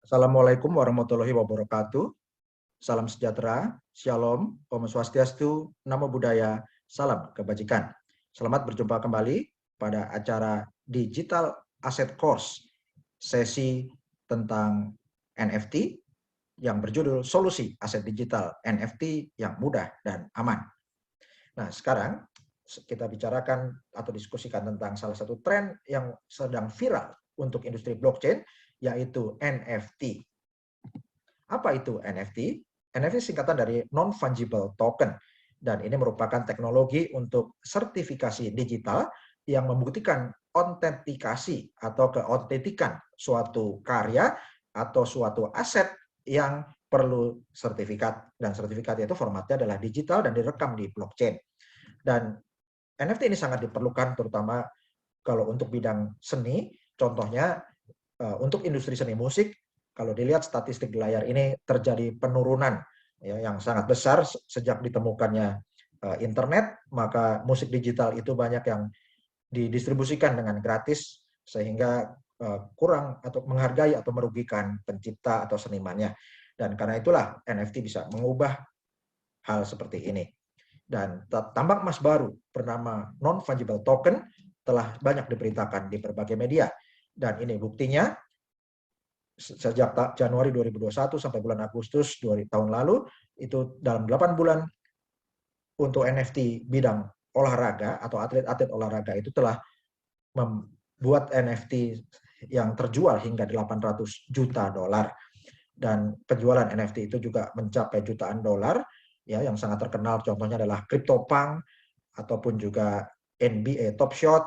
Assalamualaikum warahmatullahi wabarakatuh. Salam sejahtera, Shalom, Om Swastiastu, Namo Buddhaya, Salam Kebajikan. Selamat berjumpa kembali pada acara Digital Asset Course, sesi tentang NFT yang berjudul Solusi Aset Digital NFT yang Mudah dan Aman. Nah, sekarang kita bicarakan atau diskusikan tentang salah satu tren yang sedang viral untuk industri blockchain, yaitu NFT. Apa itu NFT? NFT singkatan dari Non-Fungible Token, dan ini merupakan teknologi untuk sertifikasi digital yang membuktikan autentikasi atau keautentikan suatu karya atau suatu aset yang perlu sertifikat, dan sertifikat itu formatnya adalah digital dan direkam di blockchain. Dan NFT ini sangat diperlukan terutama kalau untuk bidang seni, contohnya untuk industri seni musik. Kalau dilihat statistik di layar ini terjadi penurunan ya, yang sangat besar sejak ditemukannya internet, maka musik digital itu banyak yang didistribusikan dengan gratis sehingga kurang atau menghargai atau merugikan pencipta atau senimannya. Dan karena itulah NFT bisa mengubah hal seperti ini. Dan tambang emas baru bernama non-fungible token telah banyak diberitakan di berbagai media. Dan ini buktinya, sejak Januari 2021 sampai bulan Agustus tahun lalu, itu dalam 8 bulan untuk NFT bidang olahraga atau atlet-atlet olahraga itu telah membuat NFT yang terjual hingga 800 juta dolar. Dan penjualan NFT itu juga mencapai jutaan dolar, ya, yang sangat terkenal contohnya adalah CryptoPunk ataupun juga NBA Top Shot,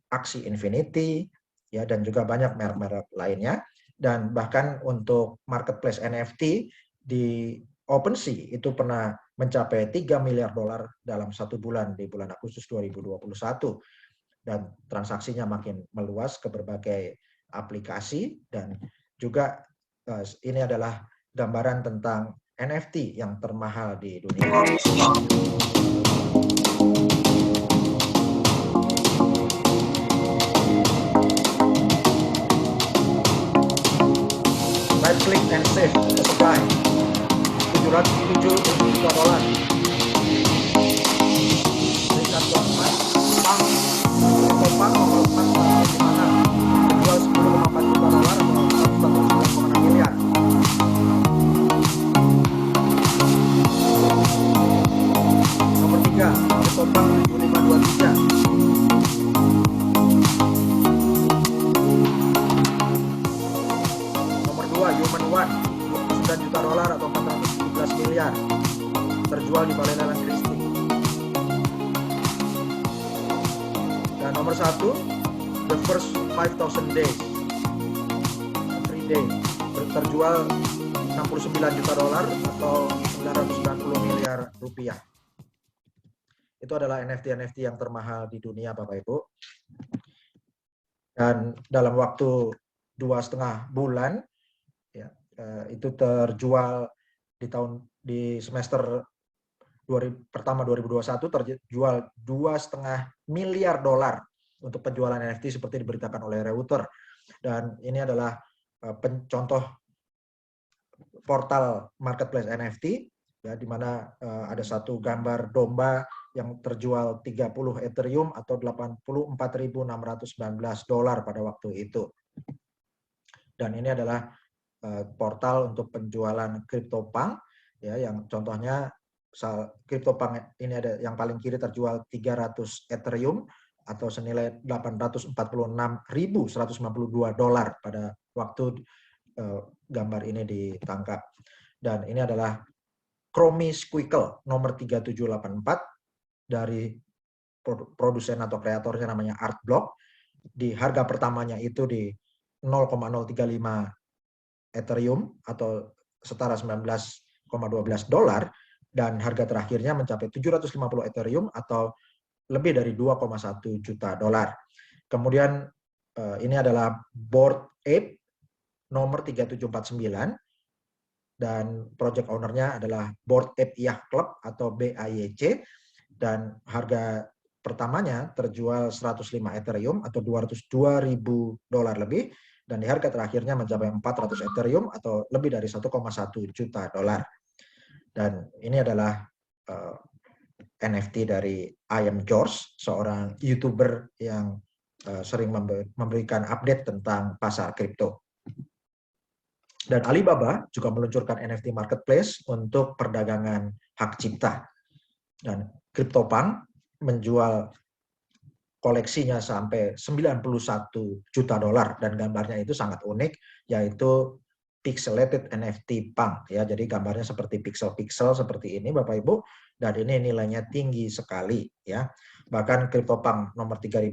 Axie Infinity, ya, dan juga banyak merek-merek lainnya. Dan bahkan untuk marketplace NFT di OpenSea itu pernah mencapai 3 miliar dolar dalam 1 bulan di bulan Agustus 2021. Dan transaksinya makin meluas ke berbagai aplikasi, dan juga ini adalah gambaran tentang NFT yang termahal di dunia. Right click and save the supply. 707 juta dolar. Peringkat keempat, Pang nomor 4 di mana jual 10,4 juta dolar atau 1,6 miliar. Nomor 3, Topang 7523. Nomor 2, Human One 29 juta dolar atau 417 miliar. Terjual di Balai Lelang Christie. Dan nomor 1, The First 5,000 Days, Free Day, terjual 69 juta dolar atau 990 miliar rupiah. Itu adalah NFT yang termahal di dunia, Bapak Ibu. Dan dalam waktu 2,5 bulan, ya, itu terjual di semester pertama 2021 terjual 2,5 miliar dolar untuk penjualan NFT seperti diberitakan oleh Reuters. Dan ini adalah contoh portal marketplace NFT, ya, di mana ada satu gambar domba yang terjual 30 Ethereum atau 84.619 dolar pada waktu itu. Dan ini adalah portal untuk penjualan CryptoPunk, ya, yang contohnya CryptoPunk ini ada yang paling kiri terjual 300 Ethereum atau senilai 846.192 dolar pada waktu gambar ini ditangkap. Dan ini adalah Chromie Squeakle nomor 3784 dari produsen atau kreatornya namanya Artblock. Di harga pertamanya itu di 0,035 Ethereum atau setara 19,12 dolar, dan harga terakhirnya mencapai 750 Ethereum atau lebih dari 2,1 juta dolar. Kemudian ini adalah Bored Ape nomor 3749 dan project ownernya adalah Bored Ape Yacht Club atau BAYC, dan harga pertamanya terjual 105 Ethereum atau 202.000 dolar lebih, dan di harga terakhirnya mencapai 400 Ethereum atau lebih dari 1,1 juta dolar. Dan ini adalah NFT dari I Am George, seorang YouTuber yang sering memberikan update tentang pasar kripto. Dan Alibaba juga meluncurkan NFT marketplace untuk perdagangan hak cipta. Dan CryptoPunk menjual koleksinya sampai 91 juta dolar dan gambarnya itu sangat unik, yaitu pixelated NFT punk ya. Jadi gambarnya seperti pixel-pixel seperti ini Bapak Ibu, dan ini nilainya tinggi sekali ya. Bahkan CryptoPunk nomor 3100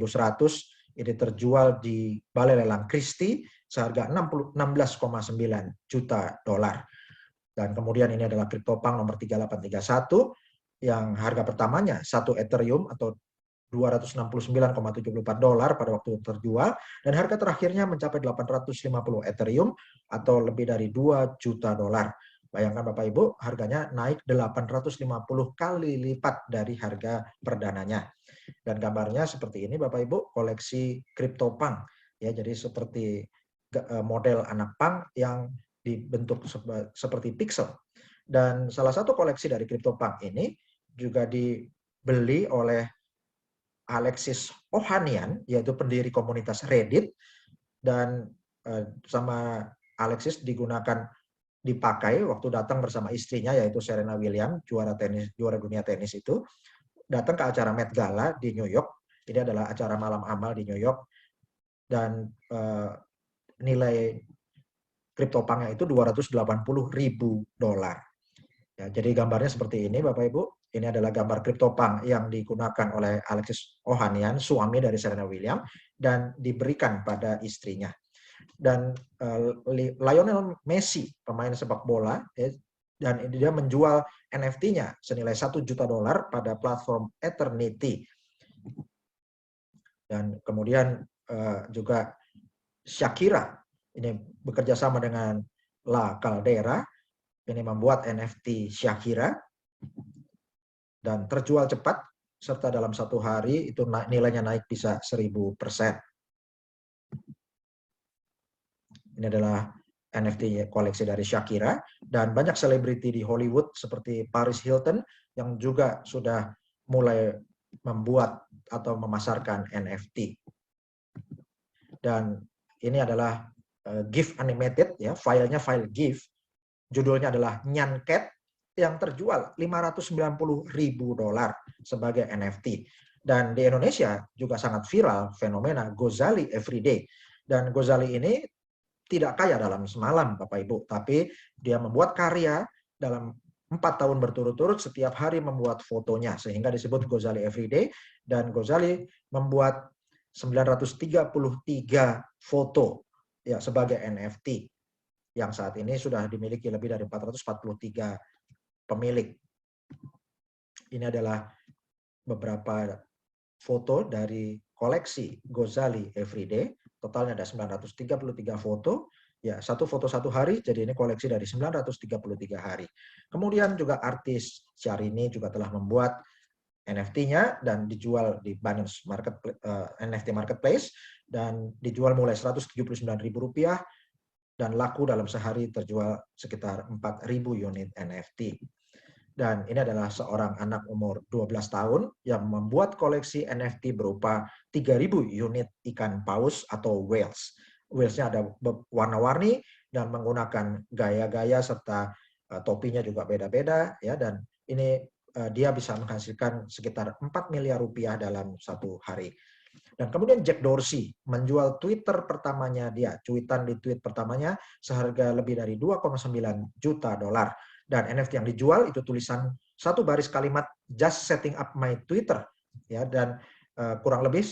ini terjual di Balai Lelang Christie seharga 16,9 juta dolar. Dan kemudian ini adalah CryptoPunk nomor 3831 yang harga pertamanya 1 Ethereum atau 269,74 dolar pada waktu terjual, dan harga terakhirnya mencapai 850 Ethereum atau lebih dari 2 juta dolar. Bayangkan Bapak Ibu, harganya naik 850 kali lipat dari harga perdananya. Dan gambarnya seperti ini Bapak Ibu, koleksi CryptoPunk ya, jadi seperti model anak punk yang dibentuk seperti pixel. Dan salah satu koleksi dari CryptoPunk ini juga dibeli oleh Alexis Ohanian, yaitu pendiri komunitas Reddit, dan sama Alexis dipakai waktu datang bersama istrinya yaitu Serena Williams, juara dunia tenis itu, datang ke acara Met Gala di New York. Ini adalah acara malam amal di New York, dan nilai CryptoPunk-nya itu 280.000 dolar. Ya, jadi gambarnya seperti ini Bapak Ibu. Ini adalah gambar CryptoPunk yang digunakan oleh Alexis Ohanian, suami dari Serena Williams, dan diberikan pada istrinya. Dan Lionel Messi, pemain sepak bola, dan dia menjual NFT-nya senilai 1 juta dolar pada platform Eternity. Dan kemudian juga Shakira, ini bekerja sama dengan La Caldera, ini membuat NFT Shakira, dan terjual cepat, serta dalam satu hari itu nilainya naik bisa 1000%. Ini adalah NFT koleksi dari Shakira, dan banyak selebriti di Hollywood seperti Paris Hilton yang juga sudah mulai membuat atau memasarkan NFT. Dan ini adalah GIF animated ya, filenya file GIF. Judulnya adalah Nyan Cat yang terjual 590.000 dolar sebagai NFT. Dan di Indonesia juga sangat viral fenomena Gozali Everyday. Dan Gozali ini tidak kaya dalam semalam Bapak Ibu, tapi dia membuat karya dalam 4 tahun berturut-turut, setiap hari membuat fotonya, sehingga disebut Gozali Everyday. Dan Gozali membuat 933 foto ya sebagai NFT yang saat ini sudah dimiliki lebih dari 443 pemilik. Ini adalah beberapa foto dari koleksi Gozali Everyday. Totalnya ada 933 foto. Ya, satu foto satu hari, jadi ini koleksi dari 933 hari. Kemudian juga artis Syahrini juga telah membuat NFT-nya dan dijual di Binance NFT Marketplace, dan dijual mulai Rp179.000 dan laku dalam sehari terjual sekitar 4.000 unit NFT. Dan ini adalah seorang anak umur 12 tahun yang membuat koleksi NFT berupa 3.000 unit ikan paus atau whales. Whales-nya ada warna-warni dan menggunakan gaya-gaya serta topinya juga beda-beda ya, dan ini dia bisa menghasilkan sekitar 4 miliar rupiah dalam satu hari. Dan kemudian Jack Dorsey menjual Twitter pertamanya dia, cuitan di tweet pertamanya seharga lebih dari 2,9 juta dolar. Dan NFT yang dijual itu tulisan satu baris kalimat just setting up my Twitter ya, dan kurang lebih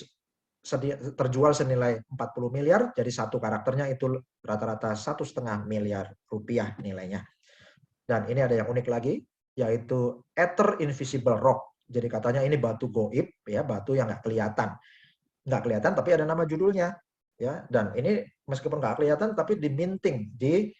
terjual senilai 40 miliar, jadi satu karakternya itu rata-rata 1,5 miliar rupiah nilainya. Dan ini ada yang unik lagi, yaitu Ether Invisible Rock. Jadi katanya ini batu goib ya, batu yang nggak kelihatan tapi ada nama judulnya ya, dan ini meskipun nggak kelihatan tapi diminting di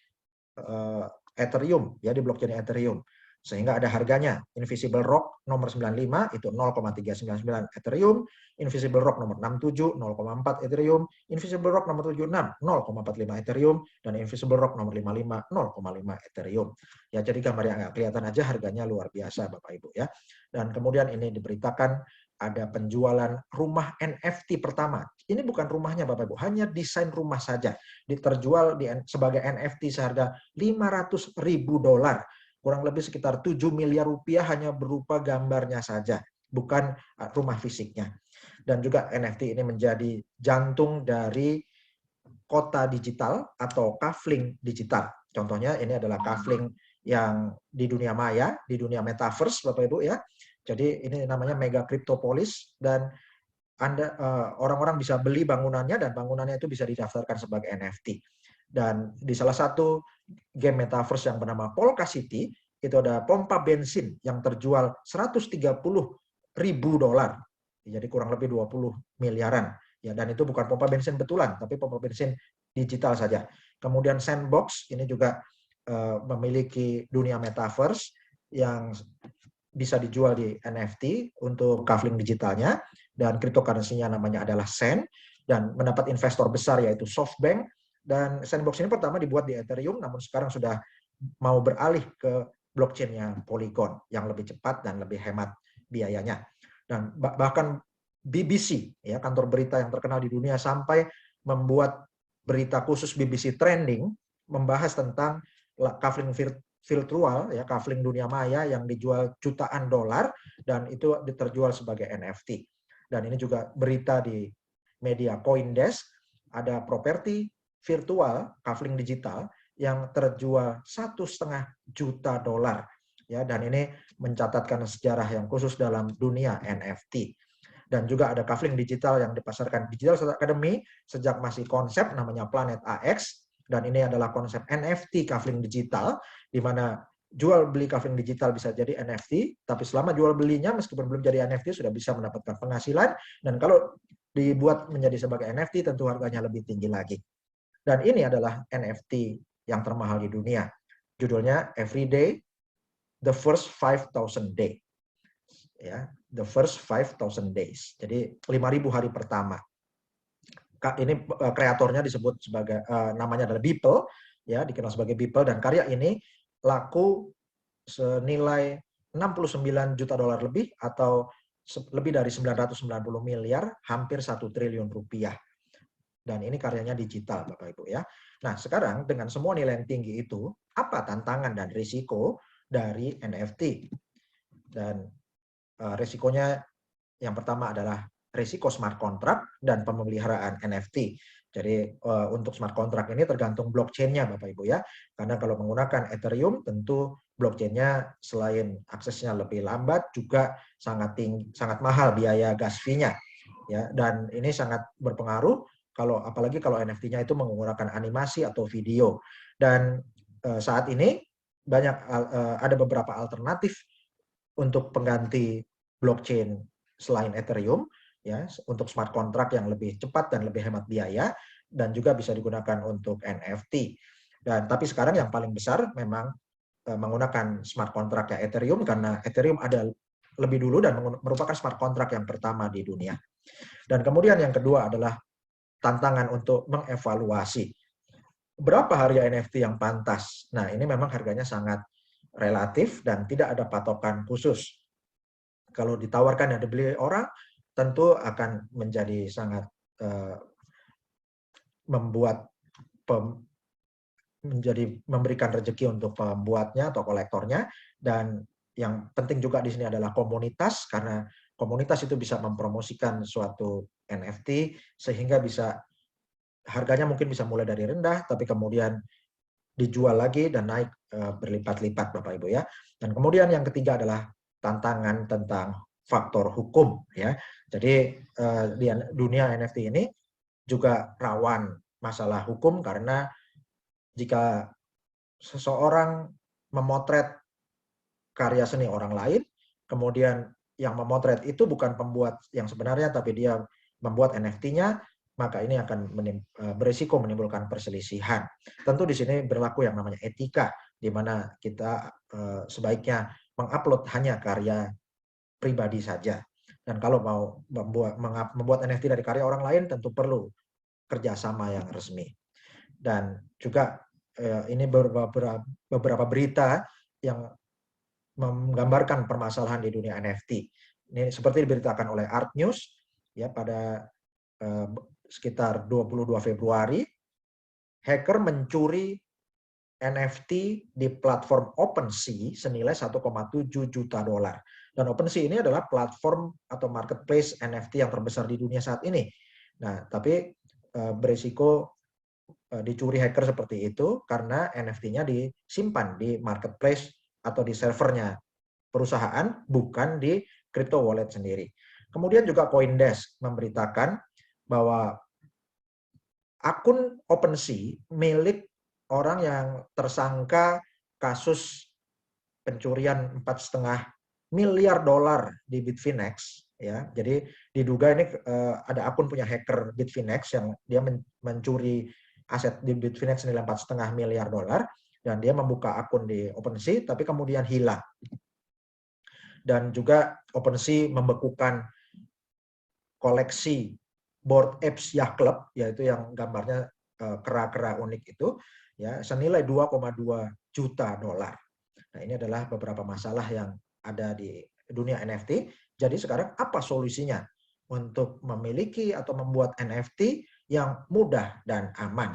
Ethereum ya, di blockchain Ethereum. Sehingga ada harganya. Invisible Rock nomor 95 itu 0,399 Ethereum, Invisible Rock nomor 67 0,4 Ethereum, Invisible Rock nomor 76 0,45 Ethereum, dan Invisible Rock nomor 55 0,5 Ethereum. Ya, jadi gambar yang nggak kelihatan aja harganya luar biasa Bapak Ibu ya. Dan kemudian ini diberitakan ada penjualan rumah NFT pertama. Ini bukan rumahnya Bapak Ibu, hanya desain rumah saja. Terjual sebagai NFT seharga $500.000. Kurang lebih sekitar 7 miliar rupiah hanya berupa gambarnya saja, bukan rumah fisiknya. Dan juga NFT ini menjadi jantung dari kota digital atau kafling digital. Contohnya ini adalah kafling yang di dunia maya, di dunia metaverse Bapak Ibu ya. Jadi ini namanya Mega Cryptopolis, dan Anda orang-orang bisa beli bangunannya, dan bangunannya itu bisa didaftarkan sebagai NFT. Dan di salah satu game metaverse yang bernama Polka City itu ada pompa bensin yang terjual $130.000. Jadi kurang lebih 20 miliaran. Ya, dan itu bukan pompa bensin betulan, tapi pompa bensin digital saja. Kemudian Sandbox ini juga memiliki dunia metaverse yang bisa dijual di NFT untuk kafling digitalnya, dan cryptocurrency-nya namanya adalah Sand, dan mendapat investor besar yaitu SoftBank. Dan Sandbox ini pertama dibuat di Ethereum, namun sekarang sudah mau beralih ke blockchain-nya Polygon yang lebih cepat dan lebih hemat biayanya. Dan bahkan BBC ya, kantor berita yang terkenal di dunia, sampai membuat berita khusus BBC Trending membahas tentang kafling virtual ya, kafling dunia maya yang dijual jutaan dolar dan itu terjual sebagai NFT. Dan ini juga berita di media CoinDesk, ada properti virtual kafling digital yang terjual $1,5 juta ya, dan ini mencatatkan sejarah yang khusus dalam dunia NFT. Dan juga ada kafling digital yang dipasarkan Digital Academy sejak masih konsep namanya Planet AX, dan ini adalah konsep NFT kafling digital, di mana jual beli kafling digital bisa jadi NFT, tapi selama jual belinya meskipun belum jadi NFT sudah bisa mendapatkan penghasilan, dan kalau dibuat menjadi sebagai NFT tentu harganya lebih tinggi lagi. Dan ini adalah NFT yang termahal di dunia. Judulnya Everyday, The First 5,000 Days. Ya, The First 5,000 Days. Jadi 5.000 hari pertama. Ini kreatornya disebut sebagai namanya adalah Beeple, ya, dikenal sebagai Beeple, dan karya ini laku senilai $69 juta lebih, atau lebih dari 990 miliar, hampir 1 triliun rupiah. Dan ini karyanya digital Bapak Ibu ya. Nah, sekarang dengan semua nilai yang tinggi itu, apa tantangan dan risiko dari NFT? Dan risikonya yang pertama adalah risiko smart contract dan pemeliharaan NFT. Jadi untuk smart contract ini tergantung blockchain-nya Bapak Ibu ya. Karena kalau menggunakan Ethereum tentu blockchain-nya selain aksesnya lebih lambat juga sangat mahal biaya gas fee-nya. Ya, dan ini sangat berpengaruh apalagi kalau NFT-nya itu menggunakan animasi atau video. Dan saat ini ada beberapa alternatif untuk pengganti blockchain selain Ethereum ya, untuk smart contract yang lebih cepat dan lebih hemat biaya, dan juga bisa digunakan untuk NFT. Dan tapi sekarang yang paling besar memang menggunakan smart contract ya Ethereum, karena Ethereum ada lebih dulu dan merupakan smart contract yang pertama di dunia. Dan kemudian yang kedua adalah tantangan untuk mengevaluasi berapa harga NFT yang pantas. Nah, ini memang harganya sangat relatif dan tidak ada patokan khusus. Kalau ditawarkan dan dibeli orang, tentu akan menjadi sangat memberikan rezeki untuk pembuatnya atau kolektornya. Dan yang penting juga di sini adalah komunitas, karena komunitas itu bisa mempromosikan suatu NFT sehingga harganya mungkin bisa mulai dari rendah tapi kemudian dijual lagi dan naik berlipat-lipat Bapak Ibu ya. Dan kemudian yang ketiga adalah tantangan tentang faktor hukum ya. Jadi di dunia NFT ini juga rawan masalah hukum, karena jika seseorang memotret karya seni orang lain, kemudian yang memotret itu bukan pembuat yang sebenarnya tapi dia membuat NFT-nya, maka ini akan berisiko menimbulkan perselisihan. Tentu di sini berlaku yang namanya etika, di mana kita sebaiknya mengupload hanya karya pribadi saja. Dan kalau mau membuat NFT dari karya orang lain, tentu perlu kerjasama yang resmi. Dan juga ini beberapa berita yang menggambarkan permasalahan di dunia NFT. Ini seperti diberitakan oleh Art News ya pada sekitar 22 Februari, hacker mencuri NFT di platform OpenSea senilai 1,7 juta dolar. Dan OpenSea ini adalah platform atau marketplace NFT yang terbesar di dunia saat ini. Nah, tapi berisiko dicuri hacker seperti itu karena NFT-nya disimpan di marketplace atau di servernya perusahaan, bukan di crypto wallet sendiri. Kemudian juga CoinDesk memberitakan bahwa akun OpenSea milik orang yang tersangka kasus pencurian 4,5 miliar dolar di Bitfinex, ya. Jadi diduga ini ada akun punya hacker Bitfinex yang dia mencuri aset di Bitfinex senilai 4,5 miliar dolar, dan dia membuka akun di OpenSea tapi kemudian hilang. Dan juga OpenSea membekukan koleksi Bored Apes Yacht Club, yaitu yang gambarnya kera-kera unik itu, ya, senilai 2,2 juta dolar. Nah, ini adalah beberapa masalah yang ada di dunia NFT. Jadi sekarang apa solusinya untuk memiliki atau membuat NFT yang mudah dan aman?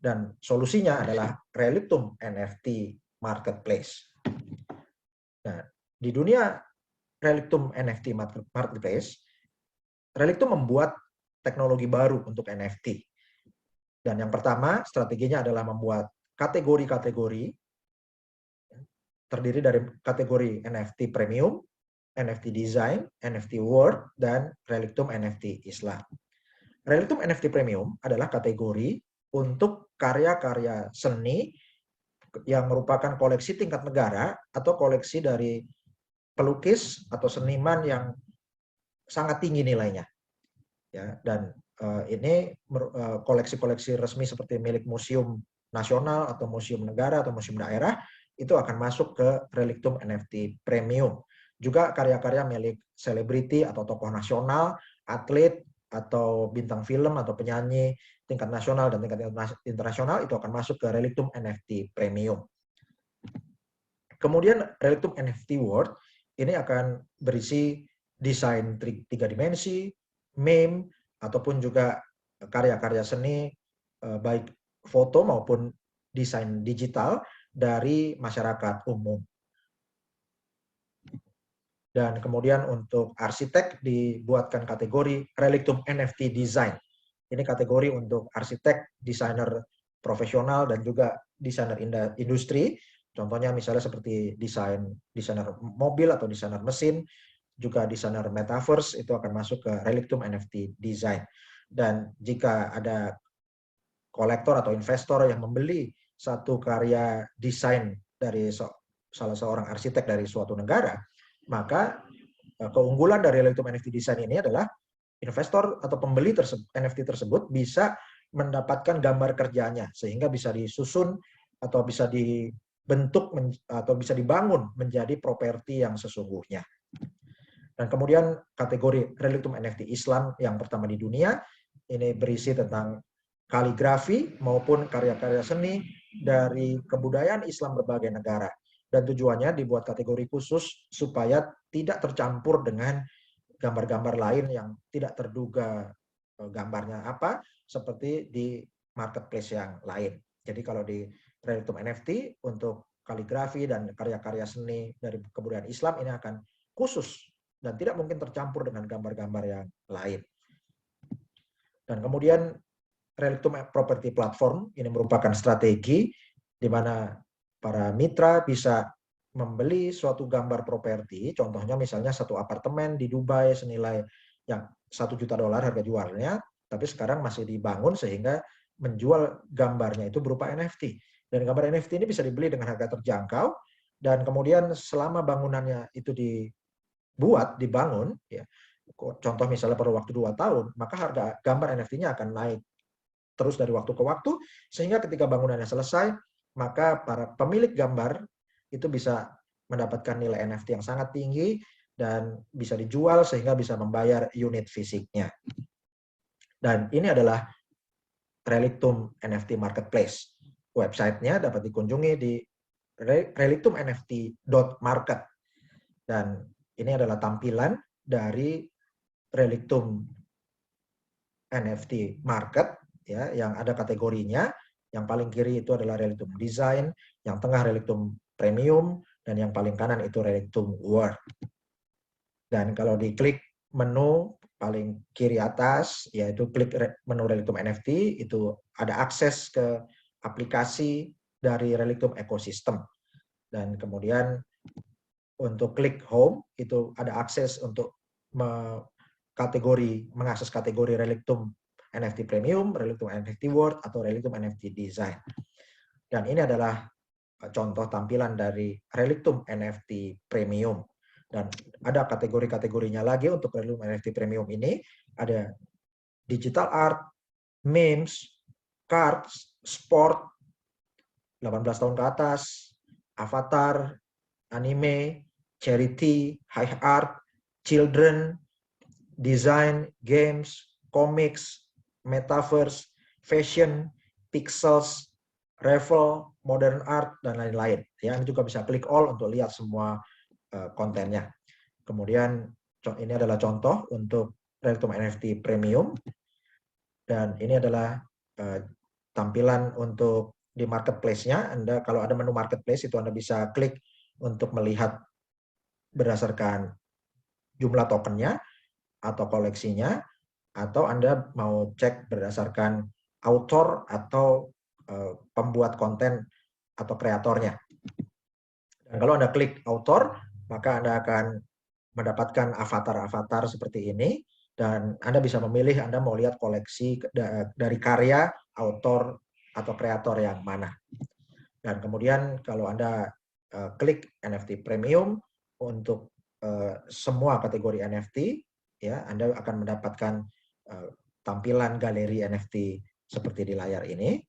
Dan solusinya adalah Relictum NFT Marketplace. Nah, di dunia Relictum NFT Marketplace, Relictum membuat teknologi baru untuk NFT. Dan yang pertama, strateginya adalah membuat kategori-kategori terdiri dari kategori NFT Premium, NFT Design, NFT World, dan Relictum NFT Islam. Relictum NFT Premium adalah kategori untuk karya-karya seni yang merupakan koleksi tingkat negara atau koleksi dari pelukis atau seniman yang sangat tinggi nilainya. Ya, dan ini koleksi-koleksi resmi seperti milik museum nasional atau museum negara atau museum daerah itu akan masuk ke Relictum NFT Premium. Juga karya-karya milik selebriti atau tokoh nasional, atlet atau bintang film atau penyanyi tingkat nasional dan tingkat internasional itu akan masuk ke Relictum NFT Premium. Kemudian Relictum NFT World ini akan berisi desain 3 dimensi, meme, ataupun juga karya-karya seni baik foto maupun desain digital dari masyarakat umum. Dan kemudian untuk arsitek dibuatkan kategori Relictum NFT Design. Ini kategori untuk arsitek, desainer profesional, dan juga desainer industri. Contohnya misalnya seperti desainer mobil atau desainer mesin, juga desainer metaverse itu akan masuk ke Relictum NFT Design. Dan jika ada kolektor atau investor yang membeli satu karya desain dari salah seorang arsitek dari suatu negara, maka keunggulan dari Relictum NFT Design ini adalah investor atau pembeli NFT tersebut bisa mendapatkan gambar kerjanya sehingga bisa disusun atau bisa dibentuk atau bisa dibangun menjadi properti yang sesungguhnya. Dan kemudian kategori Relictum NFT Islam yang pertama di dunia, ini berisi tentang kaligrafi maupun karya-karya seni dari kebudayaan Islam berbagai negara. Dan tujuannya dibuat kategori khusus supaya tidak tercampur dengan gambar-gambar lain yang tidak terduga gambarnya apa, seperti di marketplace yang lain. Jadi kalau di Relictum NFT untuk kaligrafi dan karya-karya seni dari kebudayaan Islam ini akan khusus dan tidak mungkin tercampur dengan gambar-gambar yang lain. Dan kemudian Relictum Property Platform ini merupakan strategi di mana para mitra bisa membeli suatu gambar properti, contohnya misalnya satu apartemen di Dubai senilai yang 1 juta dolar harga jualnya, tapi sekarang masih dibangun sehingga menjual gambarnya itu berupa NFT. Dan gambar NFT ini bisa dibeli dengan harga terjangkau, dan kemudian selama bangunannya itu dibangun, ya, contoh misalnya perlu waktu 2 tahun, maka harga gambar NFT-nya akan naik terus dari waktu ke waktu, sehingga ketika bangunannya selesai, maka para pemilik gambar itu bisa mendapatkan nilai NFT yang sangat tinggi dan bisa dijual sehingga bisa membayar unit fisiknya. Dan ini adalah Relictum NFT Marketplace. Websitenya dapat dikunjungi di relictumnft.market. Dan ini adalah tampilan dari Relictum NFT Market, ya, yang ada kategorinya. Yang paling kiri itu adalah Relictum Design, yang tengah Relictum Premium, dan yang paling kanan itu Relictum World. Dan kalau diklik menu paling kiri atas, yaitu klik menu Relictum NFT, itu ada akses ke aplikasi dari Relictum Ecosystem. Dan kemudian untuk klik home, itu ada akses untuk mengakses kategori Relictum NFT Premium, Relictum NFT World, atau Relictum NFT Design. Dan ini adalah contoh tampilan dari Relictum NFT Premium. Dan ada kategori-kategorinya lagi untuk Relictum NFT Premium ini. Ada digital art, memes, cards, sport, 18 tahun ke atas, avatar, anime, charity, high art, children, design, games, comics, metaverse, fashion, pixels, raffle, modern art, dan lain-lain. Ya, Anda juga bisa klik all untuk lihat semua kontennya. Kemudian ini adalah contoh untuk Relictum NFT Premium, dan ini adalah tampilan untuk di marketplace-nya. Anda kalau ada menu marketplace itu Anda bisa klik untuk melihat berdasarkan jumlah tokennya atau koleksinya, atau Anda mau cek berdasarkan author atau pembuat konten atau kreatornya. Dan kalau Anda klik author, maka Anda akan mendapatkan avatar-avatar seperti ini, dan Anda bisa memilih Anda mau lihat koleksi dari karya author atau kreator yang mana. Dan kemudian kalau Anda klik NFT Premium untuk semua kategori NFT, ya, Anda akan mendapatkan tampilan galeri NFT seperti di layar ini.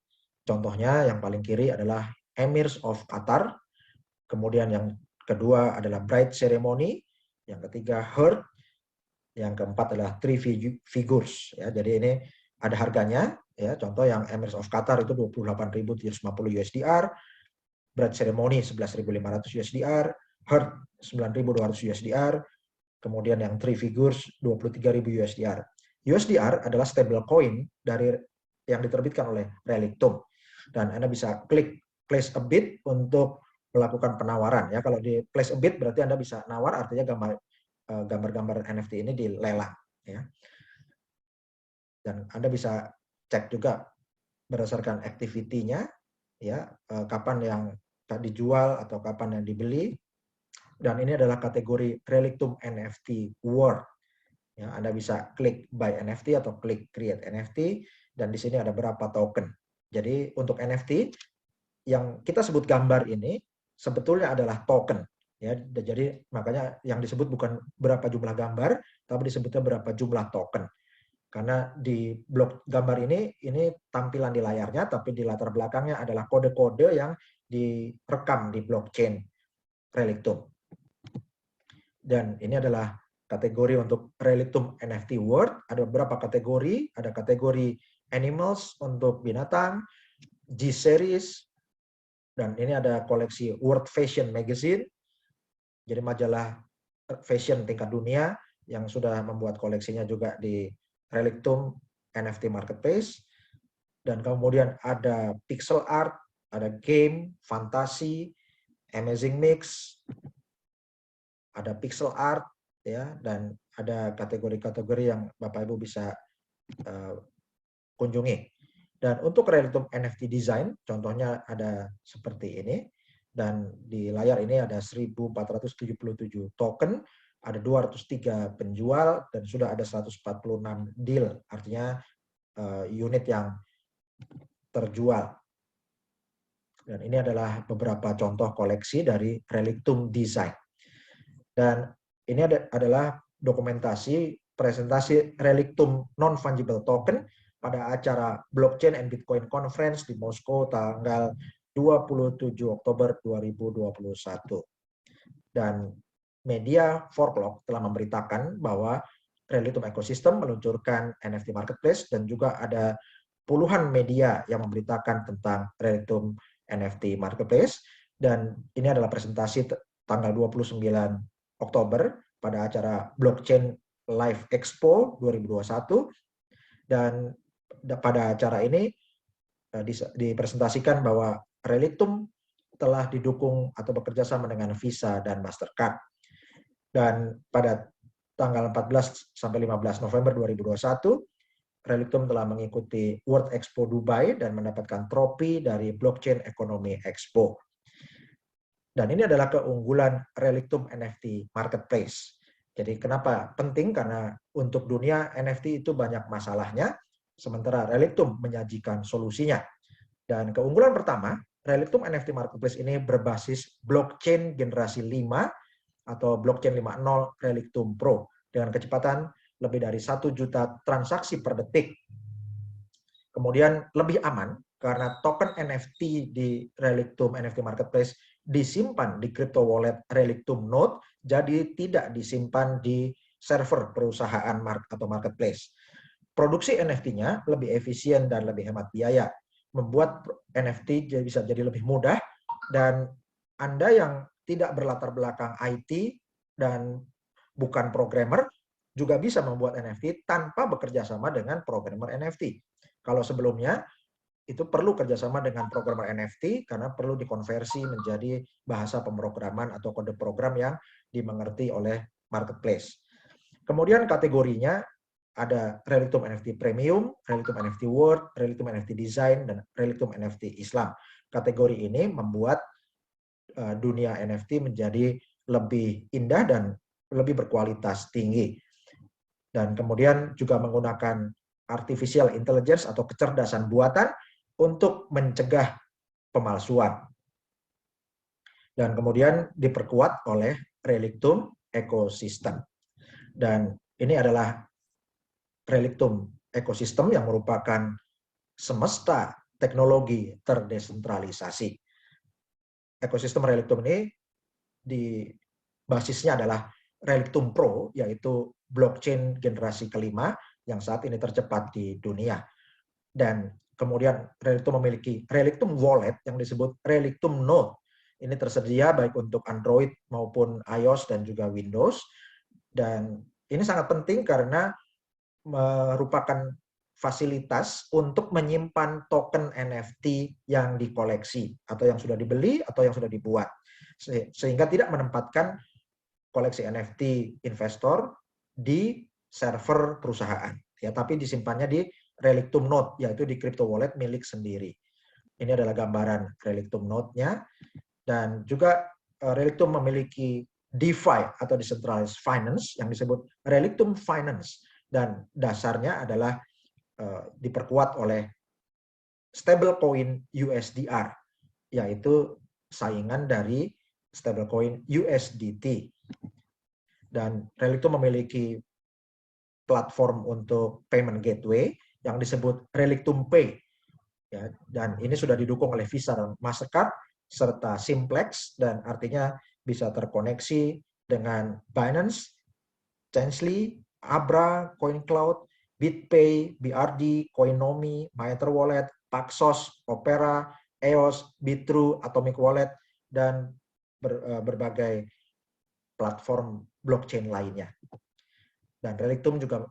Contohnya yang paling kiri adalah Emirs of Qatar, kemudian yang kedua adalah Bride Ceremony, yang ketiga Heart, yang keempat adalah Three Figures. Ya, jadi ini ada harganya. Ya, contoh yang Emirs of Qatar itu 28.750 USDR, Bride Ceremony 11.500 USDR, Heart 9.200 USDR, kemudian yang Three Figures 23.000 USDR. USDR adalah stable coin dari yang diterbitkan oleh Relictum, dan Anda bisa klik place a bid untuk melakukan penawaran. Ya, kalau di place a bid berarti Anda bisa nawar, artinya gambar-gambar NFT ini dilelang. Ya. Dan Anda bisa cek juga berdasarkan activity-nya, ya, kapan yang dijual atau kapan yang dibeli. Dan ini adalah kategori Relictum NFT World. Ya, Anda bisa klik buy NFT atau klik create NFT, dan di sini ada berapa token. Jadi untuk NFT yang kita sebut gambar ini sebetulnya adalah token. Ya, jadi makanya yang disebut bukan berapa jumlah gambar, tapi disebutnya berapa jumlah token. Karena di blok gambar ini tampilan di layarnya, tapi di latar belakangnya adalah kode-kode yang direkam di blockchain Relictum. Dan ini adalah kategori untuk Relictum NFT World. Ada beberapa kategori, ada kategori animals untuk binatang, G-Series, dan ini ada koleksi World Fashion Magazine, jadi majalah fashion tingkat dunia yang sudah membuat koleksinya juga di Relictum NFT Marketplace. Dan kemudian ada pixel art, ada game, fantasi, amazing mix, ada pixel art, ya, dan ada kategori-kategori yang Bapak Ibu bisa kunjungi. Dan untuk Relictum NFT Design, contohnya ada seperti ini. Dan di layar ini ada 1.477 token, ada 203 penjual, dan sudah ada 146 deal, artinya unit yang terjual. Dan ini adalah beberapa contoh koleksi dari Relictum Design. Dan ini adalah dokumentasi presentasi Relictum Non-Fungible Token pada acara Blockchain and Bitcoin Conference di Moskow tanggal 27 Oktober 2021. Dan media 4Clock telah memberitakan bahwa Relitum Ecosystem meluncurkan NFT Marketplace, dan juga ada puluhan media yang memberitakan tentang Relitum NFT Marketplace. Dan ini adalah presentasi tanggal 29 Oktober pada acara Blockchain Live Expo 2021. Dan pada acara ini dipresentasikan bahwa Relitum telah didukung atau bekerja sama dengan Visa dan Mastercard. Dan pada tanggal 14 sampai 15 November 2021, Relitum telah mengikuti World Expo Dubai dan mendapatkan trofi dari Blockchain Economy Expo. Dan ini adalah keunggulan Relitum NFT Marketplace. Jadi kenapa penting? Karena untuk dunia NFT itu banyak masalahnya, sementara Relitum menyajikan solusinya. Dan keunggulan pertama, Relitum NFT Marketplace ini berbasis blockchain generasi 5 atau blockchain 5.0 Relitum Pro dengan kecepatan lebih dari 1 juta transaksi per detik. Kemudian lebih aman karena token NFT di Relitum NFT Marketplace disimpan di crypto wallet Relitum Node, jadi tidak disimpan di server perusahaan atau marketplace. Produksi NFT-nya lebih efisien dan lebih hemat biaya, membuat NFT bisa jadi lebih mudah, dan Anda yang tidak berlatar belakang IT dan bukan programmer juga bisa membuat NFT tanpa bekerja sama dengan programmer NFT. Kalau sebelumnya itu perlu kerjasama dengan programmer NFT karena perlu dikonversi menjadi bahasa pemrograman atau kode program yang dimengerti oleh marketplace. Kemudian kategorinya ada Relitum NFT Premium, Relitum NFT World, Relitum NFT Design, dan Relitum NFT Islam. Kategori ini membuat dunia NFT menjadi lebih indah dan lebih berkualitas tinggi. Dan kemudian juga menggunakan artificial intelligence atau kecerdasan buatan untuk mencegah pemalsuan. Dan kemudian diperkuat oleh Relitum Ecosystem. Dan ini adalah Relitum Ecosystem yang merupakan semesta teknologi terdesentralisasi. Ekosistem Relitum ini basisnya adalah Relitum Pro, yaitu blockchain generasi kelima yang saat ini tercepat di dunia. Dan kemudian Relitum memiliki Relitum Wallet yang disebut Relitum Node. Ini tersedia baik untuk Android maupun iOS dan juga Windows. Dan ini sangat penting karena merupakan fasilitas untuk menyimpan token NFT yang dikoleksi atau yang sudah dibeli atau yang sudah dibuat, sehingga tidak menempatkan koleksi NFT investor di server perusahaan, ya, tapi disimpannya di Relitum Node, yaitu di crypto wallet milik sendiri. Ini adalah gambaran Relitum Node-nya. Dan juga Relitum memiliki DeFi atau Decentralized Finance yang disebut Relitum Finance, dan dasarnya adalah diperkuat oleh stablecoin USDR, yaitu saingan dari stablecoin USDT. Dan Relitum memiliki platform untuk payment gateway yang disebut Relitum Pay, ya, dan ini sudah didukung oleh Visa dan Mastercard serta Simplex, dan artinya bisa terkoneksi dengan Binance, Chainsley, Abra, CoinCloud, BitPay, BRD, Coinomi, MyEtherWallet, Paxos, Opera, EOS, Bitrue, Atomic Wallet, dan berbagai platform blockchain lainnya. Dan Relitum juga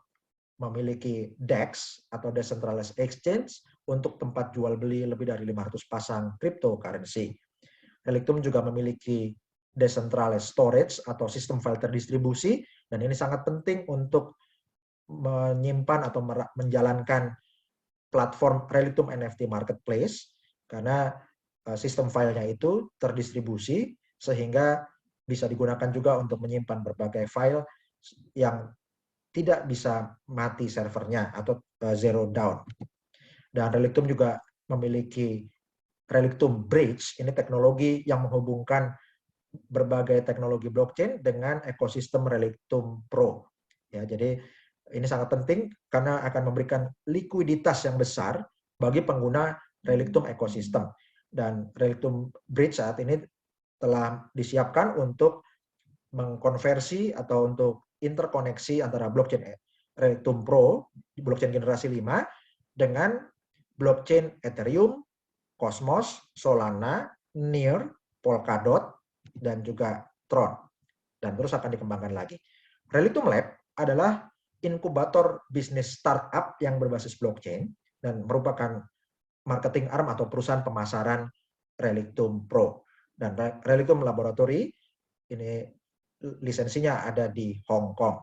memiliki DEX atau Decentralized Exchange untuk tempat jual beli lebih dari 500 pasang cryptocurrency. Relitum juga memiliki Decentralized Storage atau sistem file terdistribusi, dan ini sangat penting untuk menyimpan atau menjalankan platform Relitum NFT Marketplace karena sistem filenya itu terdistribusi sehingga bisa digunakan juga untuk menyimpan berbagai file yang tidak bisa mati servernya atau zero down. Dan Relitum juga memiliki Relitum Bridge, ini teknologi yang menghubungkan berbagai teknologi blockchain dengan ekosistem Relitum Pro. Ya, jadi ini sangat penting karena akan memberikan likuiditas yang besar bagi pengguna Relitum Ecosystem. Dan Relictum Bridge saat ini telah disiapkan untuk mengkonversi atau untuk interkoneksi antara blockchain Relictum Pro, blockchain generasi 5, dengan blockchain Ethereum, Cosmos, Solana, Near, Polkadot, dan juga Tron. Dan terus akan dikembangkan lagi. Relictum Lab adalah inkubator bisnis startup yang berbasis blockchain dan merupakan marketing arm atau perusahaan pemasaran Relictum Pro. Dan Relictum Laboratory ini lisensinya ada di Hong Kong.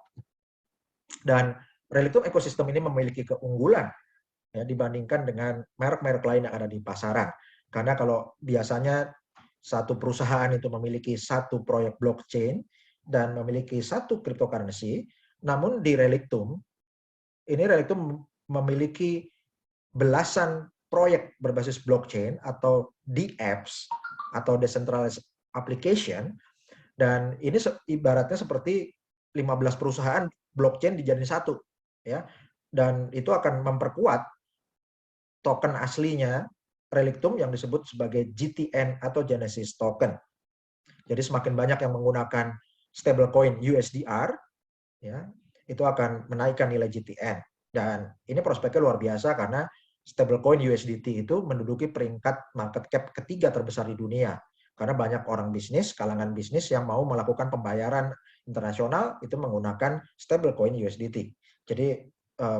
Dan Relictum ekosistem ini memiliki keunggulan ya, dibandingkan dengan merek-merek lain yang ada di pasaran. Karena kalau biasanya satu perusahaan itu memiliki satu proyek blockchain dan memiliki satu cryptocurrency, namun di Relictum, ini Relictum memiliki belasan proyek berbasis blockchain atau DApps atau Decentralized Application, dan ini ibaratnya seperti 15 perusahaan blockchain dijadiin satu, ya. Dan itu akan memperkuat token aslinya Relictum yang disebut sebagai GTN atau Genesis Token. Jadi semakin banyak yang menggunakan stablecoin USDR, ya, itu akan menaikkan nilai GTN. Dan ini prospeknya luar biasa karena stablecoin USDT itu menduduki peringkat market cap ketiga terbesar di dunia. Karena banyak orang bisnis, kalangan bisnis yang mau melakukan pembayaran internasional itu menggunakan stablecoin USDT. Jadi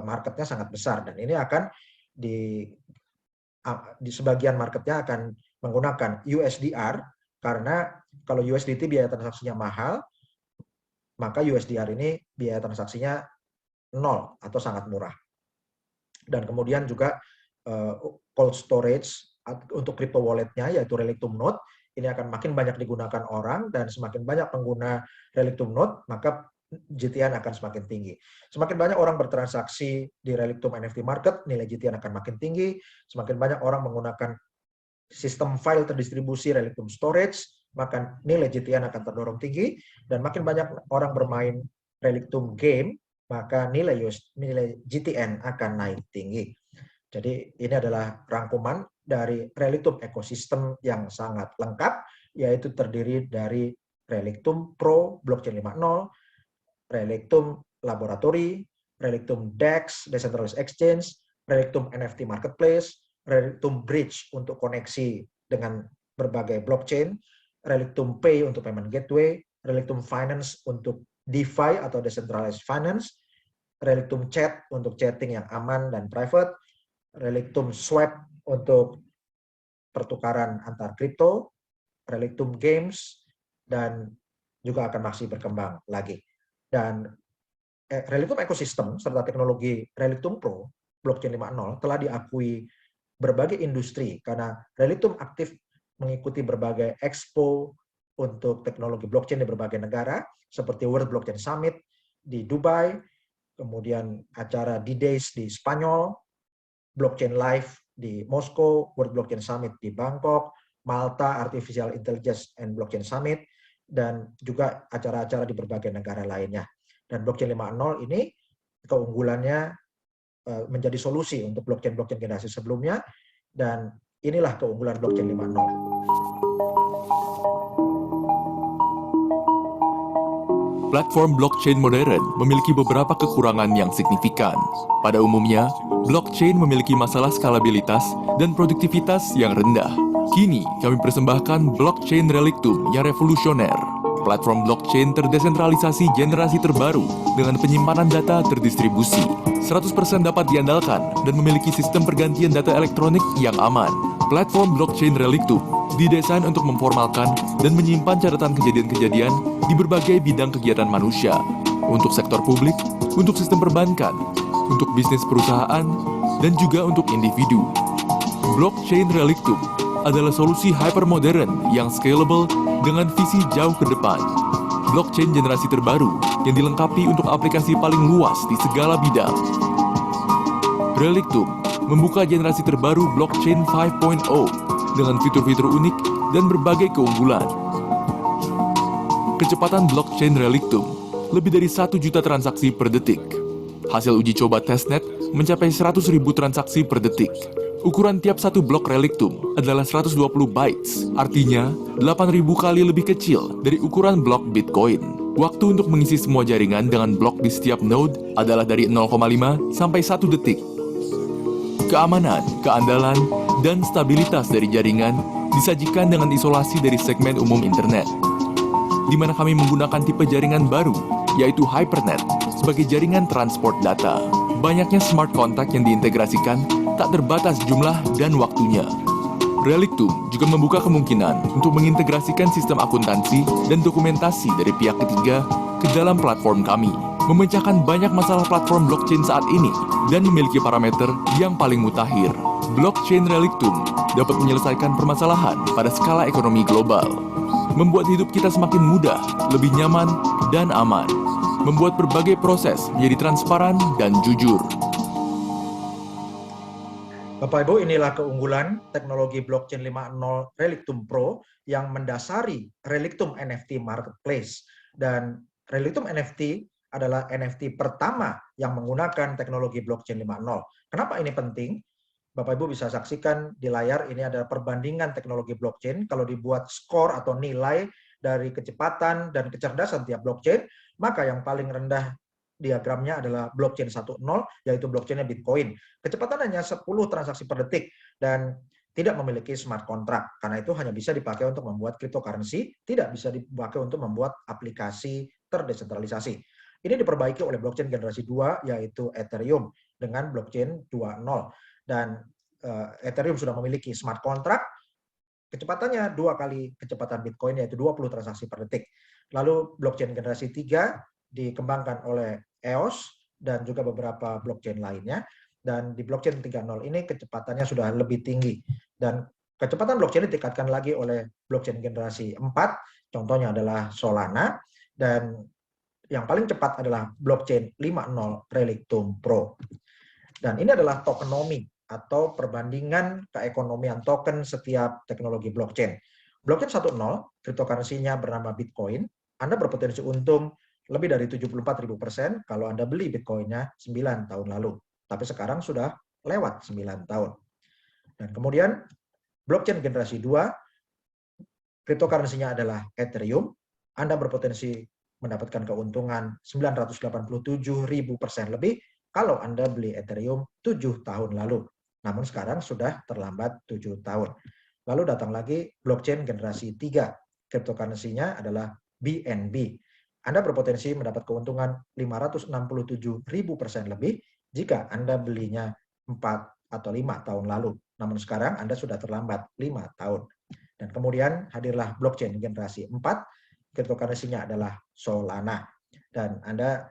marketnya sangat besar dan ini akan di sebagian marketnya akan menggunakan USDR karena kalau USDT biaya transaksinya mahal, maka USDR ini biaya transaksinya nol atau sangat murah. Dan kemudian juga cold storage untuk crypto walletnya yaitu Relictum Node ini akan makin banyak digunakan orang dan semakin banyak pengguna Relictum Node maka GTN akan semakin tinggi. Semakin banyak orang bertransaksi di Relictum NFT Market, nilai GTN akan makin tinggi. Semakin banyak orang menggunakan sistem file terdistribusi Relictum Storage, maka nilai GTN akan terdorong tinggi. Dan makin banyak orang bermain Relictum Game, maka nilai GTN akan naik tinggi. Jadi ini adalah rangkuman dari Relictum ekosistem yang sangat lengkap, yaitu terdiri dari Relictum Pro, Blockchain 5.0, Relictum Laboratory, Relictum DEX, Decentralized Exchange, Relictum NFT Marketplace, Relictum Bridge untuk koneksi dengan berbagai blockchain, Relictum Pay untuk payment gateway, Relictum Finance untuk DeFi atau Decentralized Finance, Relictum Chat untuk chatting yang aman dan private, Relictum Swap untuk pertukaran antar kripto, Relictum Games, dan juga akan masih berkembang lagi. Dan Relictum ekosistem serta teknologi Relictum Pro Blockchain 5.0 telah diakui berbagai industri karena Relictum aktif mengikuti berbagai expo untuk teknologi blockchain di berbagai negara seperti World Blockchain Summit di Dubai, kemudian acara D-Days di Spanyol, Blockchain Live di Moskow, World Blockchain Summit di Bangkok, Malta Artificial Intelligence and Blockchain Summit, dan juga acara-acara di berbagai negara lainnya. Dan blockchain 5.0 ini keunggulannya menjadi solusi untuk blockchain-blockchain generasi sebelumnya, dan inilah keunggulan blockchain 5.0. Platform blockchain modern memiliki beberapa kekurangan yang signifikan. Pada umumnya, blockchain memiliki masalah skalabilitas dan produktivitas yang rendah. Kini, kami persembahkan blockchain Relictum yang revolusioner. Platform blockchain terdesentralisasi generasi terbaru dengan penyimpanan data terdistribusi. 100% dapat diandalkan dan memiliki sistem pergantian data elektronik yang aman. Platform blockchain Relictum didesain untuk memformalkan dan menyimpan catatan kejadian-kejadian di berbagai bidang kegiatan manusia. Untuk sektor publik, untuk sistem perbankan, untuk bisnis perusahaan, dan juga untuk individu. Blockchain Relictum adalah solusi hypermodern yang scalable dengan visi jauh ke depan. Blockchain generasi terbaru yang dilengkapi untuk aplikasi paling luas di segala bidang. Relictum membuka generasi terbaru blockchain 5.0 dengan fitur-fitur unik dan berbagai keunggulan. Kecepatan blockchain Relictum lebih dari 1 juta transaksi per detik. Hasil uji coba testnet mencapai 100.000 transaksi per detik. Ukuran tiap satu blok reliktum adalah 120 bytes, artinya 8.000 kali lebih kecil dari ukuran blok Bitcoin. Waktu untuk mengisi semua jaringan dengan blok di setiap node adalah dari 0,5 sampai 1 detik. Keamanan, keandalan, dan stabilitas dari jaringan disajikan dengan isolasi dari segmen umum internet, di mana kami menggunakan tipe jaringan baru, yaitu Hypernet, sebagai jaringan transport data. Banyaknya smart contract yang diintegrasikan tak terbatas jumlah dan waktunya. Reliktum juga membuka kemungkinan untuk mengintegrasikan sistem akuntansi dan dokumentasi dari pihak ketiga ke dalam platform kami, memecahkan banyak masalah platform blockchain saat ini dan memiliki parameter yang paling mutakhir. Blockchain Reliktum dapat menyelesaikan permasalahan pada skala ekonomi global, membuat hidup kita semakin mudah, lebih nyaman, dan aman, membuat berbagai proses menjadi transparan dan jujur. Bapak Ibu, inilah keunggulan teknologi blockchain 5.0 Reliktum Pro yang mendasari Reliktum NFT Marketplace. Dan Reliktum NFT adalah NFT pertama yang menggunakan teknologi blockchain 5.0. Kenapa ini penting? Bapak Ibu bisa saksikan di layar, ini ada perbandingan teknologi blockchain. Kalau dibuat skor atau nilai dari kecepatan dan kecerdasan tiap blockchain, maka yang paling rendah diagramnya adalah blockchain 1.0, yaitu blockchainnya Bitcoin. Kecepatan hanya 10 transaksi per detik dan tidak memiliki smart contract. Karena itu hanya bisa dipakai untuk membuat cryptocurrency, tidak bisa dipakai untuk membuat aplikasi terdesentralisasi. Ini diperbaiki oleh blockchain generasi 2, yaitu Ethereum, dengan blockchain 2.0. Dan Ethereum sudah memiliki smart contract, kecepatannya 2 kali kecepatan Bitcoin, yaitu 20 transaksi per detik. Lalu blockchain generasi 3 dikembangkan oleh EOS dan juga beberapa blockchain lainnya. Dan di blockchain 3.0 ini kecepatannya sudah lebih tinggi. Dan kecepatan blockchain ditingkatkan lagi oleh blockchain generasi 4, contohnya adalah Solana. Dan yang paling cepat adalah blockchain 5.0 Reliktum Pro. Dan ini adalah tokenomics atau perbandingan keekonomian token setiap teknologi blockchain. Blockchain 1.0, cryptocurrency-nya bernama Bitcoin, Anda berpotensi untung lebih dari 74.000% kalau Anda beli Bitcoin-nya 9 tahun lalu. Tapi sekarang sudah lewat 9 tahun. Dan kemudian blockchain generasi 2, cryptocurrency-nya adalah Ethereum, Anda berpotensi mendapatkan keuntungan 987.000% lebih kalau Anda beli Ethereum 7 tahun lalu. Namun sekarang sudah terlambat 7 tahun. Lalu datang lagi blockchain generasi 3, cryptocurrency-nya adalah BNB. Anda berpotensi mendapat keuntungan 567.000% lebih jika Anda belinya 4 atau 5 tahun lalu. Namun sekarang Anda sudah terlambat 5 tahun. Dan kemudian hadirlah blockchain generasi 4, cryptocurrency-nya adalah Solana. Dan Anda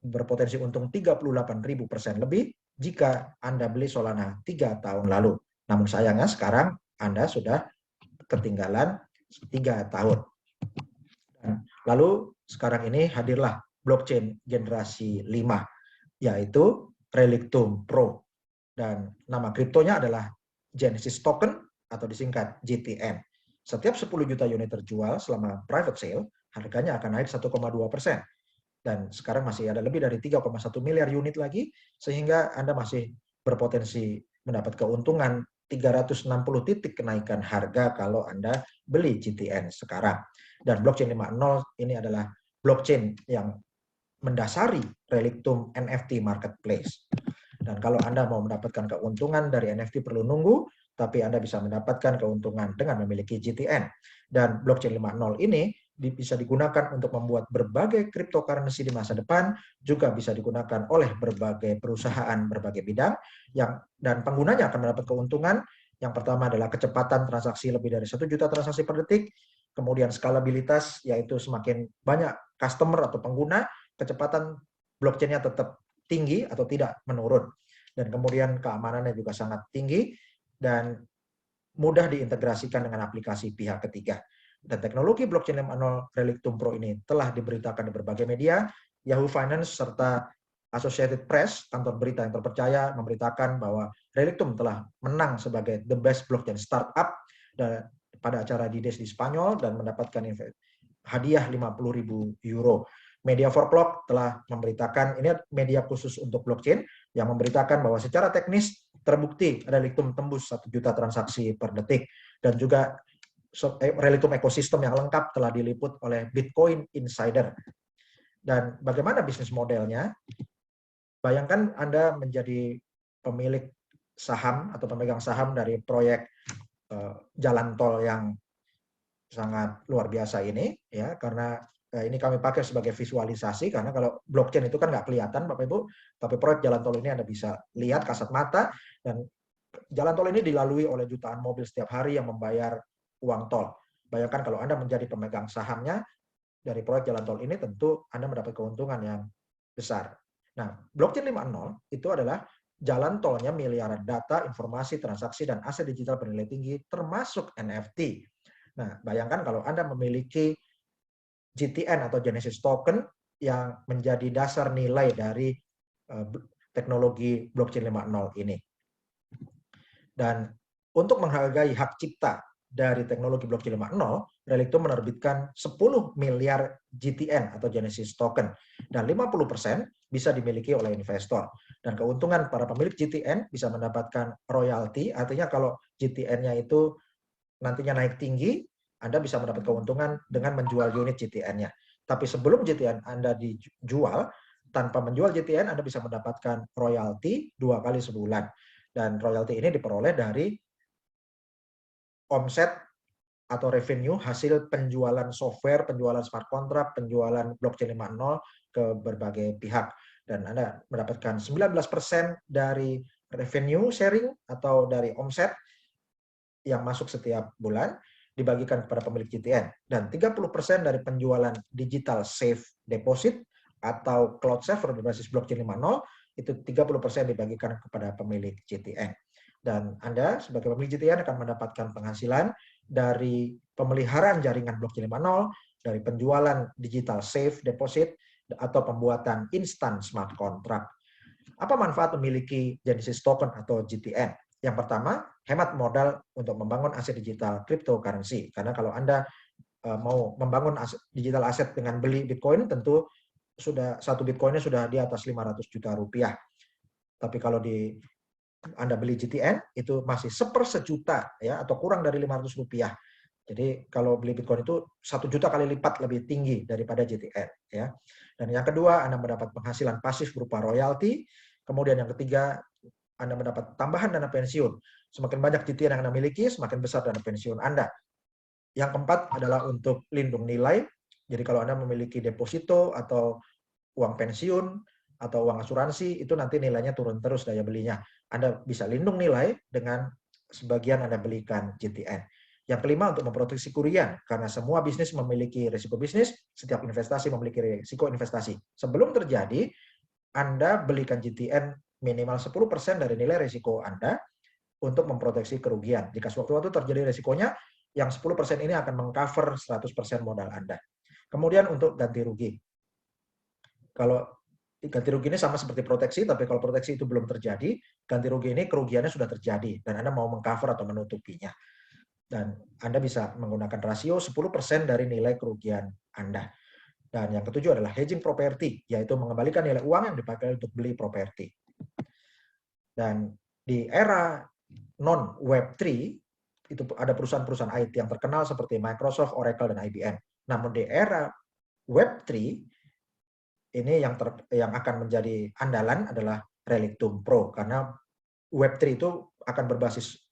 berpotensi untung 38.000% lebih jika Anda beli Solana 3 tahun lalu. Namun sayangnya sekarang Anda sudah ketinggalan 3 tahun. Lalu sekarang ini hadirlah blockchain generasi 5, yaitu Reliktum Pro. Dan nama kriptonya adalah Genesis Token atau disingkat GTN. Setiap 10 juta unit terjual selama private sale, harganya akan naik 1,2%. Dan sekarang masih ada lebih dari 3,1 miliar unit lagi, sehingga Anda masih berpotensi mendapat keuntungan 360 titik kenaikan harga kalau Anda beli GTN sekarang. Dan blockchain 5.0 ini adalah blockchain yang mendasari Reliktum NFT Marketplace. Dan kalau Anda mau mendapatkan keuntungan dari NFT perlu nunggu, tapi Anda bisa mendapatkan keuntungan dengan memiliki GTN. Dan blockchain 5.0 ini bisa digunakan untuk membuat berbagai cryptocurrency di masa depan, juga bisa digunakan oleh berbagai perusahaan, berbagai bidang, dan penggunanya akan mendapat keuntungan. Yang pertama adalah kecepatan transaksi lebih dari 1 juta transaksi per detik, kemudian skalabilitas, yaitu semakin banyak customer atau pengguna, kecepatan blockchain-nya tetap tinggi atau tidak menurun. Dan kemudian keamanannya juga sangat tinggi dan mudah diintegrasikan dengan aplikasi pihak ketiga. Dan teknologi blockchain 5.0 Reliktum Pro ini telah diberitakan di berbagai media, Yahoo Finance serta Associated Press, kantor berita yang terpercaya, memberitakan bahwa Reliktum telah menang sebagai the best blockchain startup pada acara DIDES di Spanyol dan mendapatkan hadiah 50.000 euro. Media 4Clock telah memberitakan, ini media khusus untuk blockchain, yang memberitakan bahwa secara teknis terbukti Reliktum tembus 1 juta transaksi per detik, dan juga Reliktum ekosistem yang lengkap telah diliput oleh Bitcoin Insider. Dan bagaimana bisnis modelnya? Bayangkan Anda menjadi pemilik saham atau pemegang saham dari proyek jalan tol yang sangat luar biasa ini, ya, karena ini kami pakai sebagai visualisasi, karena kalau blockchain itu kan nggak kelihatan Bapak Ibu, tapi proyek jalan tol ini Anda bisa lihat kasat mata, dan jalan tol ini dilalui oleh jutaan mobil setiap hari yang membayar uang tol. Bayangkan kalau Anda menjadi pemegang sahamnya dari proyek jalan tol ini, tentu Anda mendapat keuntungan yang besar. Nah, blockchain 5.0 itu adalah jalan tolnya miliaran data, informasi, transaksi, dan aset digital bernilai tinggi, termasuk NFT. Nah, bayangkan kalau Anda memiliki GTN atau Genesis Token yang menjadi dasar nilai dari teknologi blockchain 5.0 ini. Dan untuk menghargai hak cipta dari teknologi blockchain 5.0, Reliktum menerbitkan 10 miliar GTN atau Genesis Token, dan 50% bisa dimiliki oleh investor. Dan keuntungan para pemilik GTN bisa mendapatkan royalti, artinya kalau GTN-nya itu nantinya naik tinggi, Anda bisa mendapat keuntungan dengan menjual unit GTN-nya. Tapi sebelum GTN Anda dijual, tanpa menjual GTN, Anda bisa mendapatkan royalti 2 kali sebulan. Dan royalti ini diperoleh dari omset atau revenue hasil penjualan software, penjualan smart contract, penjualan blockchain 5.0 ke berbagai pihak. Dan Anda mendapatkan 19% dari revenue sharing atau dari omset yang masuk setiap bulan dibagikan kepada pemilik GTN, dan 30% dari penjualan digital safe deposit atau cloud saver berbasis blockchain 5.0 itu 30% dibagikan kepada pemilik GTN. Dan Anda sebagai pemilik GTN akan mendapatkan penghasilan dari pemeliharaan jaringan blockchain 5.0, dari penjualan digital safe deposit, atau pembuatan instant smart contract. Apa manfaat memiliki Genesis Token atau GTN? Yang pertama, hemat modal untuk membangun aset digital cryptocurrency. Karena kalau Anda mau membangun digital aset dengan beli Bitcoin, tentu sudah satu Bitcoinnya sudah di atas 500 juta rupiah. Tapi kalau Anda beli GTN, itu masih 1/1 juta, ya, atau kurang dari 500 rupiah. Jadi kalau beli Bitcoin itu 1 juta kali lipat lebih tinggi daripada GTN, ya. Dan yang kedua, Anda mendapat penghasilan pasif berupa royalti. Kemudian yang ketiga, Anda mendapat tambahan dana pensiun. Semakin banyak GTN yang Anda miliki, semakin besar dana pensiun Anda. Yang keempat adalah untuk lindung nilai. Jadi kalau Anda memiliki deposito atau uang pensiun atau uang asuransi, itu nanti nilainya turun terus daya belinya. Anda bisa lindung nilai dengan sebagian Anda belikan GTN. Yang kelima, untuk memproteksi kerugian, karena semua bisnis memiliki risiko bisnis, setiap investasi memiliki risiko investasi. Sebelum terjadi, Anda belikan GTN minimal 10% dari nilai risiko Anda untuk memproteksi kerugian. Jika sewaktu-waktu terjadi risikonya, yang 10% ini akan mengcover 100% modal Anda. Kemudian untuk ganti rugi. Kalau ganti rugi ini sama seperti proteksi, tapi kalau proteksi itu belum terjadi, ganti rugi ini kerugiannya sudah terjadi, dan Anda mau mengcover atau menutupinya. Dan Anda bisa menggunakan rasio 10% dari nilai kerugian Anda. Dan yang ketujuh adalah hedging property, yaitu mengembalikan nilai uang yang dipakai untuk beli properti. Dan di era non-Web3, itu ada perusahaan-perusahaan IT yang terkenal seperti Microsoft, Oracle, dan IBM. Namun di era Web3, ini yang akan menjadi andalan adalah Reliktum Pro, karena Web3 itu akan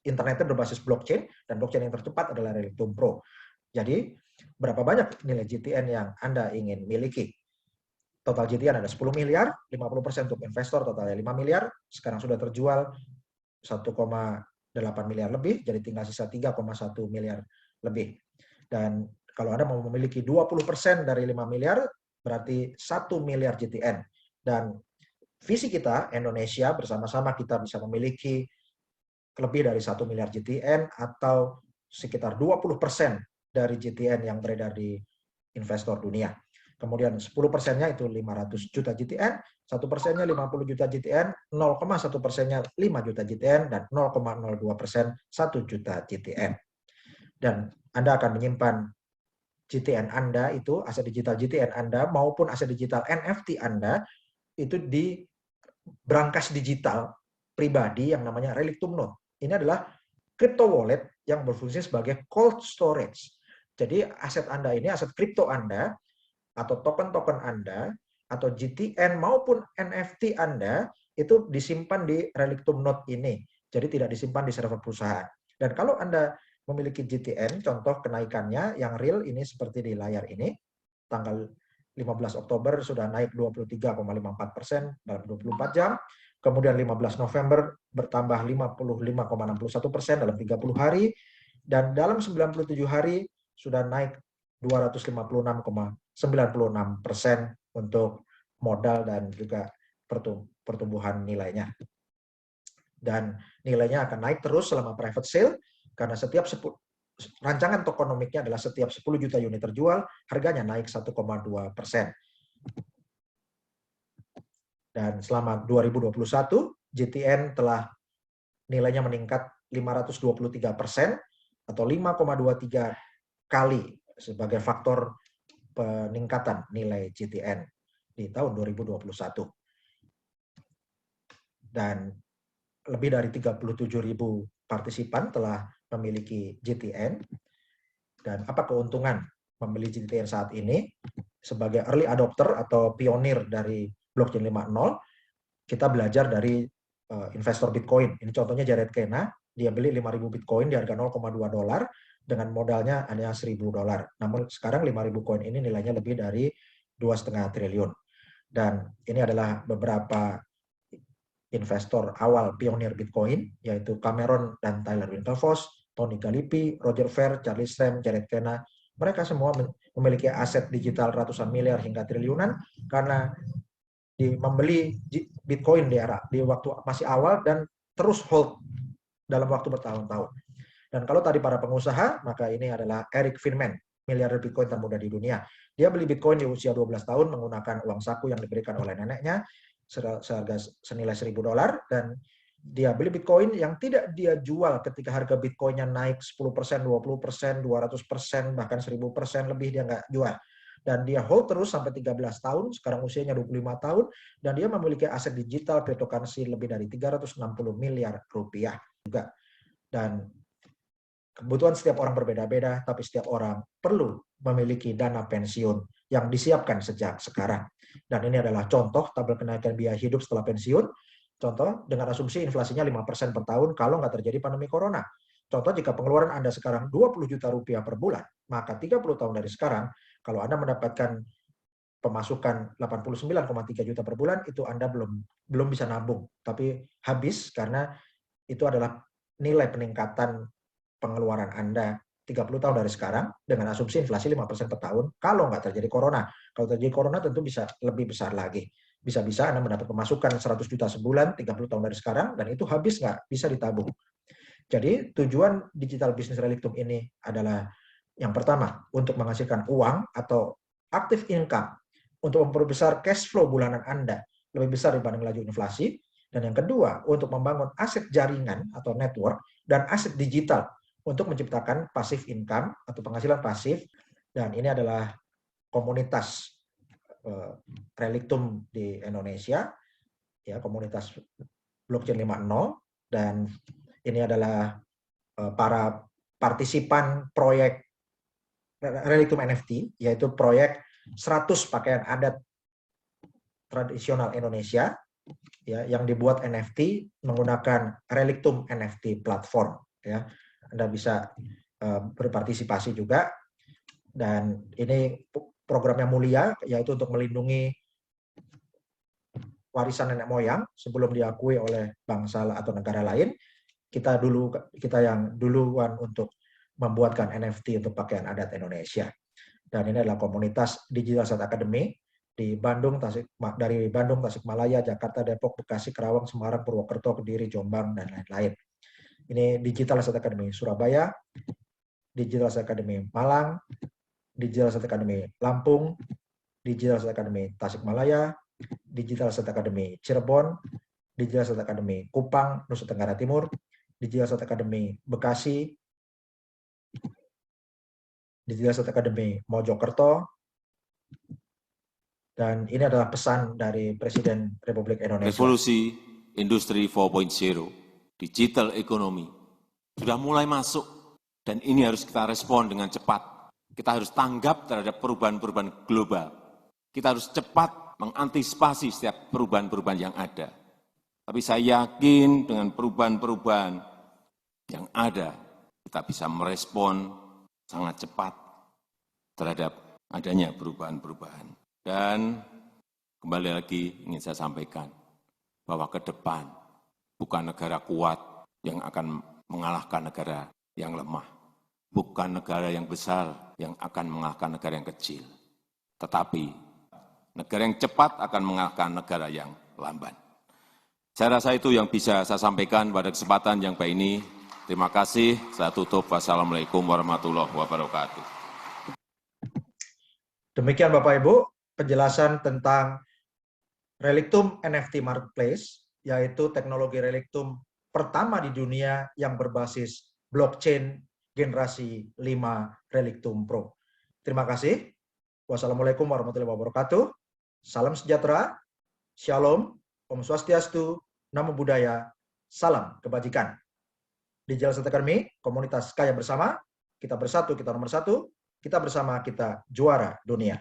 internetnya berbasis blockchain, dan blockchain yang tercepat adalah Reliktum Pro. Jadi, berapa banyak nilai GTN yang Anda ingin miliki? Total GTN ada 10 miliar, 50% untuk investor, totalnya 5 miliar, sekarang sudah terjual 1,8 miliar lebih, jadi tinggal sisa 3,1 miliar lebih. Dan kalau Anda mau memiliki 20% dari 5 miliar, berarti 1 miliar GTN. Dan visi kita, Indonesia, bersama-sama kita bisa memiliki lebih dari 1 miliar GTN, atau sekitar 20% dari GTN yang beredar di investor dunia. Kemudian 10%-nya itu 500 juta GTN, 1%-nya 50 juta GTN, 0,1%-nya 5 juta GTN, dan 0,02% 1 juta GTN. Dan Anda akan menyimpan GTN Anda itu, aset digital GTN Anda, maupun aset digital NFT Anda, itu di brankas digital pribadi yang namanya Relictum Note. Ini adalah crypto wallet yang berfungsi sebagai cold storage. Jadi aset Anda ini, aset kripto Anda, atau token-token Anda, atau GTN maupun NFT Anda, itu disimpan di Relictum Note ini. Jadi tidak disimpan di server perusahaan. Dan kalau Anda memiliki GTN, contoh kenaikannya yang real ini seperti di layar ini, tanggal 15 Oktober sudah naik 23,54% dalam 24 jam, kemudian 15 November bertambah 55,61% dalam 30 hari, dan dalam 97 hari sudah naik 256,96% untuk modal dan juga pertumbuhan nilainya. Dan nilainya akan naik terus selama private sale, karena setiap rancangan tokenomiknya adalah setiap 10 juta unit terjual, harganya naik 1,2%. Dan selama 2021, GTN telah nilainya meningkat 523% atau 5,23 kali sebagai faktor peningkatan nilai GTN di tahun 2021. Dan lebih dari 37.000 partisipan telah memiliki GTN. Dan apa keuntungan memiliki GTN saat ini? Sebagai early adopter atau pionir dari blockchain 5.0, kita belajar dari investor Bitcoin. Ini contohnya Jared Kena, dia beli 5.000 Bitcoin di harga $0,2 dengan modalnya hanya $1.000. Namun sekarang 5.000 koin ini nilainya lebih dari 2,5 triliun. Dan ini adalah beberapa investor awal pionir Bitcoin, yaitu Cameron dan Tyler Winklevoss, Tony Gallippi, Roger Ver, Charlie Shrem, Jared Kena. Mereka semua memiliki aset digital ratusan miliar hingga triliunan karena membeli Bitcoin di waktu masih awal dan terus hold dalam waktu bertahun-tahun. Dan kalau tadi para pengusaha, maka ini adalah Eric Finman, miliarder Bitcoin termuda di dunia. Dia beli Bitcoin di usia 12 tahun menggunakan uang saku yang diberikan oleh neneknya, seharga senilai $1.000, dan dia beli Bitcoin yang tidak dia jual ketika harga Bitcoinnya naik 10%, 20%, 200%, bahkan 1000% lebih dia nggak jual. Dan dia hold terus sampai 13 tahun, sekarang usianya 25 tahun, dan dia memiliki aset digital cryptocurrency lebih dari 360 miliar rupiah juga. Dan kebutuhan setiap orang berbeda-beda, tapi setiap orang perlu memiliki dana pensiun yang disiapkan sejak sekarang. Dan ini adalah contoh tabel kenaikan biaya hidup setelah pensiun. Contoh dengan asumsi inflasinya 5% per tahun kalau nggak terjadi pandemi corona. Contoh jika pengeluaran Anda sekarang 20 juta rupiah per bulan, maka 30 tahun dari sekarang, kalau Anda mendapatkan pemasukan 89,3 juta per bulan, itu Anda belum bisa nabung, tapi habis karena itu adalah nilai peningkatan pengeluaran Anda 30 tahun dari sekarang dengan asumsi inflasi 5% per tahun kalau nggak terjadi corona. Kalau terjadi corona tentu bisa lebih besar lagi. Bisa-bisa Anda mendapat pemasukan 100 juta sebulan 30 tahun dari sekarang dan itu habis nggak bisa ditabung. Jadi tujuan digital business Relictum ini adalah yang pertama untuk menghasilkan uang atau active income untuk memperbesar cash flow bulanan Anda lebih besar dibanding laju inflasi. Dan yang kedua untuk membangun aset jaringan atau network dan aset digital untuk menciptakan passive income atau penghasilan pasif. Dan ini adalah komunitas Relictum di Indonesia, ya, komunitas blockchain 5.0, dan ini adalah para partisipan proyek Relictum NFT, yaitu proyek 100 pakaian adat tradisional Indonesia, ya, yang dibuat NFT menggunakan Relictum NFT platform, ya. Anda bisa berpartisipasi juga, dan ini programnya mulia, yaitu untuk melindungi warisan nenek moyang sebelum diakui oleh bangsa atau negara lain. Kita yang duluan untuk membuatkan NFT untuk pakaian adat Indonesia. Dan ini adalah komunitas Digital Asset Academy di Bandung, dari Bandung, Tasikmalaya, Jakarta, Depok, Bekasi, Karawang, Semarang, Purwokerto, Kediri, Jombang, dan lain-lain. Ini Digital Asset Academy Surabaya, Digital Asset Academy Malang, Digital Asset Academy Lampung, Digital Asset Academy Tasikmalaya, Digital Asset Academy Cirebon, Digital Asset Academy Kupang, Nusa Tenggara Timur, Digital Asset Academy Bekasi, Digital Asset Academy Mojokerto. Dan ini adalah pesan dari Presiden Republik Indonesia. Revolusi Industri 4.0, digital ekonomi, sudah mulai masuk. Dan ini harus kita respon dengan cepat. Kita harus tanggap terhadap perubahan-perubahan global. Kita harus cepat mengantisipasi setiap perubahan-perubahan yang ada. Tapi saya yakin dengan perubahan-perubahan yang ada, kita bisa merespon sangat cepat terhadap adanya perubahan-perubahan. Dan kembali lagi ingin saya sampaikan bahwa ke depan bukan negara kuat yang akan mengalahkan negara yang lemah. Bukan negara yang besar yang akan mengalahkan negara yang kecil. Tetapi negara yang cepat akan mengalahkan negara yang lamban. Saya rasa itu yang bisa saya sampaikan pada kesempatan yang baik ini. Terima kasih. Saya tutup. Wassalamualaikum warahmatullahi wabarakatuh. Demikian Bapak Ibu, penjelasan tentang Relictum NFT Marketplace, yaitu teknologi Relictum pertama di dunia yang berbasis blockchain generasi 5 Relictum Pro. Terima kasih. Wassalamualaikum warahmatullahi wabarakatuh. Salam sejahtera, Shalom, Om Swastiastu, Namo Buddhaya, salam kebajikan. Digital Asset Academy, komunitas kaya bersama, kita bersatu, kita nomor satu, kita bersama, kita juara dunia.